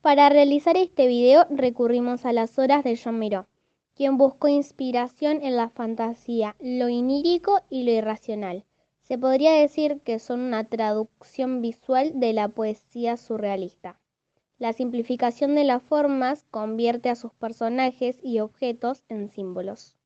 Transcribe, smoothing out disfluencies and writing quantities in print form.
Para realizar este video recurrimos a las obras de Joan Miró, quien buscó inspiración en la fantasía, lo onírico y lo irracional. Se podría decir que son una traducción visual de la poesía surrealista. La simplificación de las formas convierte a sus personajes y objetos en símbolos.